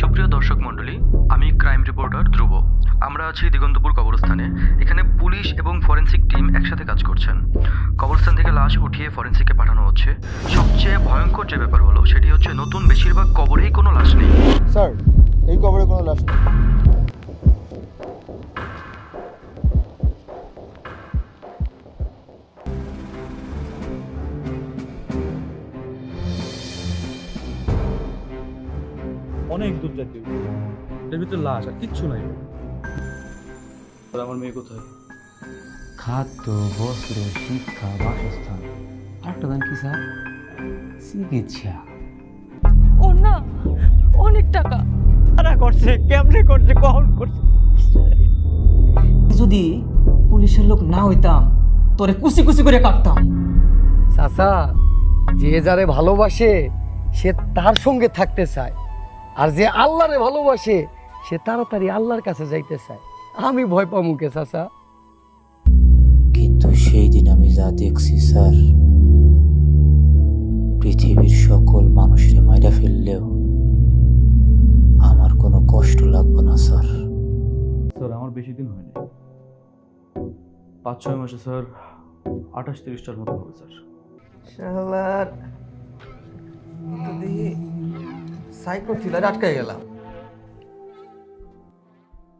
সুপ্রিয় দর্শক মণ্ডলী, আমি ক্রাইম রিপোর্টার ধ্রুব। আমরা আছি দিগন্তপুর কবরস্থানে। এখানে পুলিশ এবং ফরেনসিক টিম একসাথে কাজ করছেন। কবরস্থান থেকে লাশ উঠিয়ে ফরেনসিকে পাঠানো হচ্ছে। সবচেয়ে ভয়ঙ্কর যে ব্যাপার হলো সেটি হচ্ছে নতুন বেশিরভাগ কবরেই কোনো লাশ নেই। স্যার, এই কবরে কোনো লাশ নেই। অনেক দূর যেতে হবে। এর ভিতরে লাশ আর কিচ্ছু নাই। আর আমার মেয়ে কোথায়? খাদ্য, বস্ত্র, শিক্ষা, বাসস্থান, আরেকটা দান কি স্যার? চিকিৎসা। ও না, অনেক টাকা। কারা করছে, কেমনে করছে, কখন করছে? যদি পুলিশের লোক না হইতাম তোরে কুচি কুচি করে কাটতাম। চাচা, যে যারে ভালোবাসে সে তার সঙ্গে থাকতে চায়, আর যে আল্লাহরে ভালোবাসে সে তাড়াতাড়ি আল্লাহর কাছে যাইতে চায়। আমি ভয় পাবো কে চাচা? কিন্তু সেই দিন আমি যা দেখছি স্যার, পৃথিবীর সকল মানুষের মাইরা ফেললেও আমার কোনো কষ্ট লাগবে না স্যার। স্যার আমার বেশি দিন হয়নি, 5-6 মাসে স্যার 28-30টার মতো হবে স্যার। শালার তো দেখি সাইকো থ্রিলারে আটকে গেলাম।